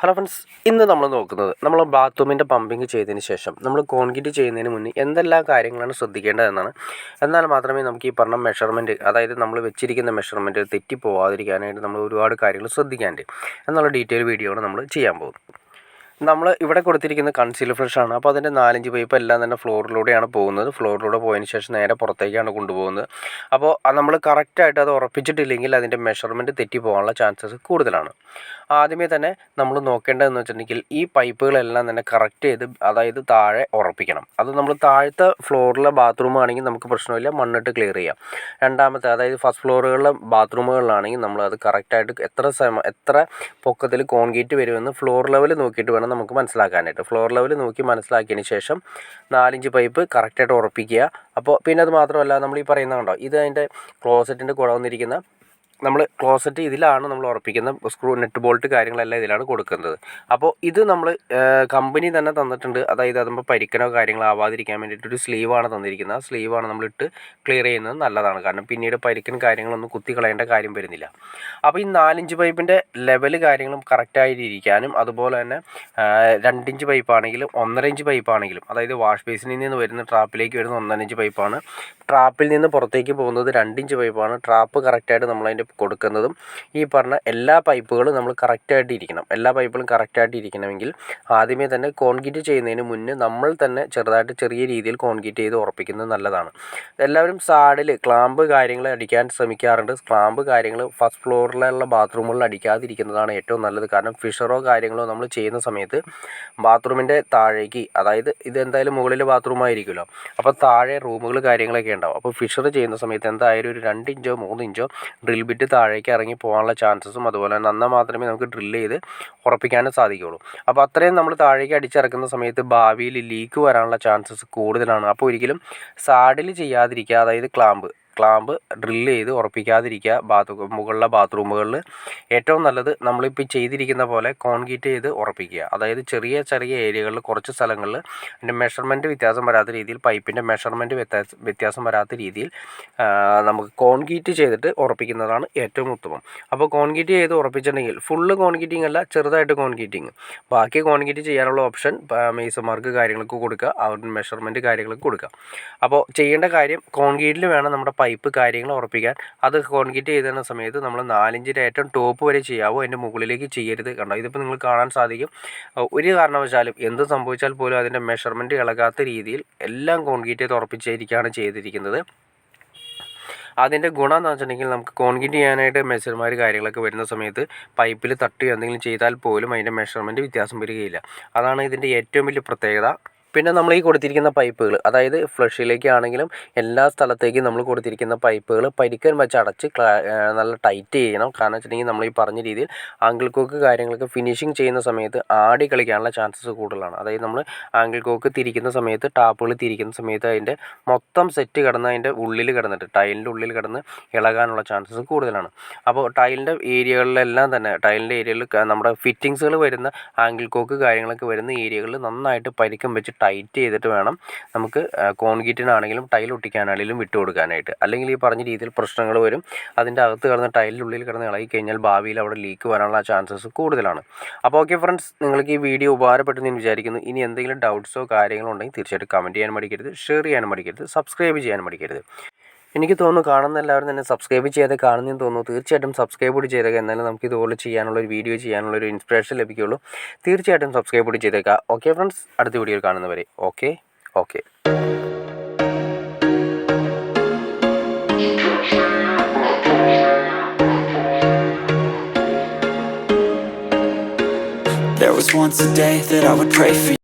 Hello friends, ഇന്ന് നമ്മൾ നോക്കുന്നത് നമ്മൾ ബാത്റൂമിൻ്റെ പമ്പിങ് ചെയ്തതിന് ശേഷം നമ്മൾ കോൺക്രീറ്റ് ചെയ്യുന്നതിന് മുന്നേ എന്തെല്ലാം കാര്യങ്ങളാണ് ശ്രദ്ധിക്കേണ്ടതെന്നാണ്. എന്നാൽ മാത്രമേ നമുക്ക് ഈ പറഞ്ഞ മെഷർമെൻറ്റ്, അതായത് നമ്മൾ വെച്ചിരിക്കുന്ന മെഷർമെൻറ്റ് തെറ്റിപ്പോവാതിരിക്കാനായിട്ട് നമ്മൾ ഒരുപാട് കാര്യങ്ങൾ ശ്രദ്ധിക്കാനുണ്ട് എന്നുള്ള ഡീറ്റെയിൽ വീഡിയോ ആണ് നമ്മൾ ചെയ്യാൻ പോകുന്നത്. നമ്മൾ ഇവിടെ കൊടുത്തിരിക്കുന്ന കൺസീലർ ഫ്ലഷാണ്. അപ്പോൾ അതിൻ്റെ 4-5 പൈപ്പ് എല്ലാം തന്നെ ഫ്ലോറിലൂടെയാണ് പോകുന്നത്. ഫ്ലോറിലൂടെ പോയതിന് ശേഷം നേരെ പുറത്തേക്കാണ് കൊണ്ടുപോകുന്നത്. അപ്പോൾ നമ്മൾ കറക്റ്റായിട്ട് അത് ഉറപ്പിച്ചിട്ടില്ലെങ്കിൽ അതിൻ്റെ മെഷർമെൻറ്റ് തെറ്റിപ്പോകാനുള്ള ചാൻസസ് കൂടുതലാണ്. ആദ്യമേ തന്നെ നമ്മൾ നോക്കേണ്ടതെന്ന് വെച്ചിട്ടുണ്ടെങ്കിൽ ഈ പൈപ്പുകളെല്ലാം തന്നെ കറക്റ്റ് ചെയ്ത്, അതായത് താഴെ ഉറപ്പിക്കണം. അത് നമ്മൾ താഴത്തെ ഫ്ലോറിലെ ബാത്റൂം ആണെങ്കിൽ നമുക്ക് പ്രശ്നമില്ല, മണ്ണിട്ട് ക്ലിയർ ചെയ്യാം. രണ്ടാമത്തെ, അതായത് ഫസ്റ്റ് ഫ്ലോറുകളിലെ ബാത്റൂമുകളിലാണെങ്കിൽ നമ്മൾ അത് കറക്റ്റായിട്ട് എത്ര പൊക്കത്തിൽ കോൺക്രീറ്റ് വരുമെന്ന് ഫ്ലോർ ലെവൽ നോക്കിയിട്ട് വേണം നമുക്ക് മനസ്സിലാക്കാനായിട്ട്. ഫ്ലോർ ലെവൽ നോക്കി മനസ്സിലാക്കിയതിന് ശേഷം 4-5 പൈപ്പ് കറക്റ്റായിട്ട് ഉറപ്പിക്കുക. അപ്പോൾ പിന്നെ അത് മാത്രമല്ല, നമ്മൾ ഈ പറയുന്നത് കണ്ടോ, ഇത് അതിൻ്റെ ക്ലോസറ്റിൻ്റെ കൂടെ വന്നിരിക്കുന്ന നമ്മൾ ക്ലോസറ്റ് ഇതിലാണ് നമ്മൾ ഉറപ്പിക്കുന്ന സ്ക്രൂ, നെറ്റ് ബോൾട്ട് കാര്യങ്ങളെല്ലാം ഇതിലാണ് കൊടുക്കുന്നത്. അപ്പോൾ ഇത് നമ്മൾ കമ്പനി തന്നെ തന്നിട്ടുണ്ട്. അതായത് അതുമ്പോൾ പരിക്കനോ കാര്യങ്ങളോ ആവാതിരിക്കാൻ വേണ്ടിയിട്ടൊരു സ്ലീവാണ് തന്നിരിക്കുന്നത്. ആ സ്ലീവാണ് നമ്മളിട്ട് ക്ലിയർ ചെയ്യുന്നത് നല്ലതാണ്. കാരണം പിന്നീട് പരിക്കൻ കാര്യങ്ങളൊന്നും കുത്തി കളയേണ്ട കാര്യം വരുന്നില്ല. അപ്പോൾ ഈ 4-5 പൈപ്പിൻ്റെ ലെവൽ കാര്യങ്ങളും കറക്റ്റായിട്ടിരിക്കാനും, അതുപോലെ തന്നെ 2 ഇഞ്ച് പൈപ്പാണെങ്കിലും 1.5 ഇഞ്ച് പൈപ്പാണെങ്കിലും, അതായത് വാഷ് ബേസിനിൽ നിന്ന് വരുന്ന ട്രാപ്പിലേക്ക് വരുന്ന 1.5 ഇഞ്ച് പൈപ്പാണ്, ട്രാപ്പിൽ നിന്ന് പുറത്തേക്ക് പോകുന്നത് 2 ഇഞ്ച് പൈപ്പാണ്. ട്രാപ്പ് കറക്റ്റായിട്ട് നമ്മളതിൻ്റെ കൊടുക്കുന്നതും ഈ പറഞ്ഞ എല്ലാ പൈപ്പുകളും നമ്മൾ കറക്റ്റായിട്ട് ഇരിക്കണം. എല്ലാ പൈപ്പുകളും കറക്റ്റായിട്ട് ഇരിക്കണമെങ്കിൽ ആദ്യമേ തന്നെ കോൺക്രീറ്റ് ചെയ്യുന്നതിന് മുന്നേ നമ്മൾ തന്നെ ചെറിയ രീതിയിൽ കോൺക്രീറ്റ് ചെയ്ത് ഉറപ്പിക്കുന്നത് നല്ലതാണ്. എല്ലാവരും സാഡിൽ ക്ലാമ്പ് കാര്യങ്ങൾ അടിക്കാൻ ശ്രമിക്കാറുണ്ട്. ക്ലാമ്പ് കാര്യങ്ങൾ ഫസ്റ്റ് ഫ്ലോറിലുള്ള ബാത്റൂമുകളിൽ അടിക്കാതിരിക്കുന്നതാണ് ഏറ്റവും നല്ലത്. കാരണം ഫിഷറോ കാര്യങ്ങളോ നമ്മൾ ചെയ്യുന്ന സമയത്ത് ബാത്റൂമിൻ്റെ താഴേക്ക്, അതായത് ഇത് എന്തായാലും മുകളിൽ ബാത്റൂം ആയിരിക്കുമല്ലോ, അപ്പോൾ താഴെ റൂമുകൾ കാര്യങ്ങളൊക്കെ ഉണ്ടാവും. അപ്പോൾ ഫിഷർ ചെയ്യുന്ന സമയത്ത് എന്തായാലും ഒരു 2 ഇഞ്ചോ 3 ഇഞ്ചോ ഡ്രിൽ ബിറ്റ് താഴേക്ക് ഇറങ്ങി പോകാനുള്ള ചാൻസസും, അതുപോലെ തന്നെ എന്നാൽ മാത്രമേ നമുക്ക് ഡ്രില്ല് ചെയ്ത് ഉറപ്പിക്കാനും സാധിക്കുകയുള്ളൂ. അപ്പോൾ അത്രയും നമ്മൾ താഴേക്ക് അടിച്ചിറക്കുന്ന സമയത്ത് ഭാവിയിൽ ലീക്ക് വരാനുള്ള ചാൻസസ് കൂടുതലാണ്. അപ്പോൾ ഒരിക്കലും സാഡിൽ ചെയ്യാതിരിക്കുക, അതായത് ക്ലാമ്പ് ഡ്രില്ല് ചെയ്ത് ഉറപ്പിക്കാതിരിക്കുക. മുകളിലെ ബാത്റൂമുകളിൽ ഏറ്റവും നല്ലത് നമ്മളിപ്പോൾ ചെയ്തിരിക്കുന്ന പോലെ കോൺക്രീറ്റ് ചെയ്ത് ഉറപ്പിക്കുക. അതായത് ചെറിയ ഏരിയകളിൽ, കുറച്ച് സ്ഥലങ്ങളിൽ അതിൻ്റെ മെഷർമെൻറ്റ് വ്യത്യാസം വരാത്ത രീതിയിൽ, പൈപ്പിൻ്റെ മെഷർമെൻറ്റ് വ്യത്യാസം വരാത്ത രീതിയിൽ നമുക്ക് കോൺക്രീറ്റ് ചെയ്തിട്ട് ഉറപ്പിക്കുന്നതാണ് ഏറ്റവും ഉത്തമം. അപ്പോൾ കോൺക്രീറ്റ് ചെയ്ത് ഉറപ്പിച്ചിട്ടുണ്ടെങ്കിൽ ഫുള്ള് കോൺക്രീറ്റിംഗ് അല്ല, ചെറുതായിട്ട് കോൺക്രീറ്റിങ്, ബാക്കി കോൺക്രീറ്റ് ചെയ്യാനുള്ള ഓപ്ഷൻ മേസന്മാർക്ക് കാര്യങ്ങൾക്ക് കൊടുക്കുക, അവരുടെ മെഷർമെൻറ്റ് കാര്യങ്ങൾക്ക് കൊടുക്കുക. അപ്പോൾ ചെയ്യേണ്ട കാര്യം, കോൺക്രീറ്റിൽ വേണം നമ്മുടെ പൈപ്പ് കാര്യങ്ങൾ ഉറപ്പിക്കാൻ. അത് കോൺക്രീറ്റ് ചെയ്തിരുന്ന സമയത്ത് നമ്മൾ 4 ഇഞ്ചിൻ്റെ ഏറ്റവും ടോപ്പ് വരെ ചെയ്യാവോ, അതിൻ്റെ മുകളിലേക്ക് ചെയ്യരുത്. കണ്ടോ, ഇതിപ്പോൾ നിങ്ങൾക്ക് കാണാൻ സാധിക്കും. ഒരു കാരണവശാലും എന്ത് സംഭവിച്ചാൽ പോലും അതിൻ്റെ മെഷർമെൻറ്റ് ഇളകാത്ത രീതിയിൽ എല്ലാം കോൺക്രീറ്റ് ചെയ്ത് ഉറപ്പിച്ചിരിക്കുകയാണ് ചെയ്തിരിക്കുന്നത്. അതിൻ്റെ ഗുണം എന്ന് വെച്ചിട്ടുണ്ടെങ്കിൽ നമുക്ക് കോൺക്രീറ്റ് ചെയ്യാനായിട്ട് മെഷർമാർ കാര്യങ്ങളൊക്കെ വരുന്ന സമയത്ത് പൈപ്പിൽ തട്ടുകയോ എന്തെങ്കിലും ചെയ്താൽ പോലും അതിൻ്റെ മെഷർമെൻറ്റ് വ്യത്യാസം വരികയില്ല. അതാണ് ഇതിൻ്റെ ഏറ്റവും വലിയ പ്രത്യേകത. പിന്നെ നമ്മൾ ഈ കൊടുത്തിരിക്കുന്ന പൈപ്പുകൾ, അതായത് ഫ്ലഷിലേക്കാണെങ്കിലും എല്ലാ സ്ഥലത്തേക്കും നമ്മൾ കൊടുത്തിരിക്കുന്ന പൈപ്പുകൾ പരിക്കൻ വെച്ച് അടച്ച് നല്ല ടൈറ്റ് ചെയ്യണം. കാരണം വെച്ചിട്ടുണ്ടെങ്കിൽ നമ്മൾ ഈ പറഞ്ഞ രീതിയിൽ ആംഗിൾ കോക്ക് കാര്യങ്ങളൊക്കെ ഫിനിഷിങ് ചെയ്യുന്ന സമയത്ത് ആടി കളിക്കാനുള്ള ചാൻസസ് കൂടുതലാണ്. അതായത് നമ്മൾ ആംഗിൾ കോക്ക് തിരിക്കുന്ന സമയത്ത്, ടാപ്പുകൾ തിരിക്കുന്ന സമയത്ത് അതിൻ്റെ മൊത്തം സെറ്റ് കിടന്ന് അതിൻ്റെ ഉള്ളിൽ കിടന്നിട്ട്, ടൈലിൻ്റെ ഉള്ളിൽ കിടന്ന് ഇളകാനുള്ള ചാൻസസ് കൂടുതലാണ്. അപ്പോൾ ടൈലിൻ്റെ ഏരിയകളിലെല്ലാം തന്നെ, ടൈലിൻ്റെ ഏരിയയിൽ നമ്മുടെ ഫിറ്റിങ്സുകൾ വരുന്ന ആംഗിൾ കോക്ക് കാര്യങ്ങളൊക്കെ വരുന്ന ഏരിയകളിൽ നന്നായിട്ട് പരിക്കം വെച്ച് ടൈറ്റ് ചെയ്തിട്ട് വേണം നമുക്ക് കോൺക്രീറ്റിനാണെങ്കിലും ടൈൽ ഒട്ടിക്കാനാണെങ്കിലും വിട്ടു കൊടുക്കാനായിട്ട്. അല്ലെങ്കിൽ ഈ പറഞ്ഞ രീതിയിൽ പ്രശ്നങ്ങൾ വരും. അതിൻ്റെ അകത്ത് കിടന്ന് ടൈലിനുള്ളിൽ കിടന്ന് ഇളകി കഴിഞ്ഞാൽ ഭാവിയിൽ അവിടെ ലീക്ക് വരാനുള്ള ചാൻസസ് കൂടുതലാണ്. അപ്പോൾ ഓക്കെ ഫ്രണ്ട്സ്, നിങ്ങൾക്ക് ഈ വീഡിയോ ഉപകാരപ്പെട്ടെന്ന് ഞാൻ വിചാരിക്കുന്നു. ഇനി എന്തെങ്കിലും ഡൗട്ട്സോ കാര്യങ്ങളോ ഉണ്ടെങ്കിൽ തീർച്ചയായിട്ടും കമൻറ്റ് ചെയ്യാൻ മടിക്കരുത്, ഷെയർ ചെയ്യാനും മടിക്കരുത്, സബ്സ്ക്രൈബ് ചെയ്യാനും മടിക്കരുത്. എനിക്ക് തോന്നുന്നു കാണുന്ന എല്ലാവരും തന്നെ സബ്സ്ക്രൈബ് ചെയ്യാതെ കാണുന്നതെന്ന് തോന്നുന്നു. തീർച്ചയായിട്ടും സബ്സ്ക്രൈബ് കൂടി ചെയ്തേക്കുക. എന്നാലും നമുക്ക് ഇതുപോലെ ചെയ്യാനുള്ളൊരു വീഡിയോ ചെയ്യാനുള്ളൊരു ഇൻസ്പിറേഷൻ ലഭിക്കുകയുള്ളൂ. തീർച്ചയായിട്ടും സബ്സ്ക്രൈബ് കൂടി ചെയ്തേക്കുക. ഓക്കെ ഫ്രണ്ട്സ്, അടുത്ത വീഡിയോയിൽ കാണുന്നവരെ okay. There was once a day that I would pray for you.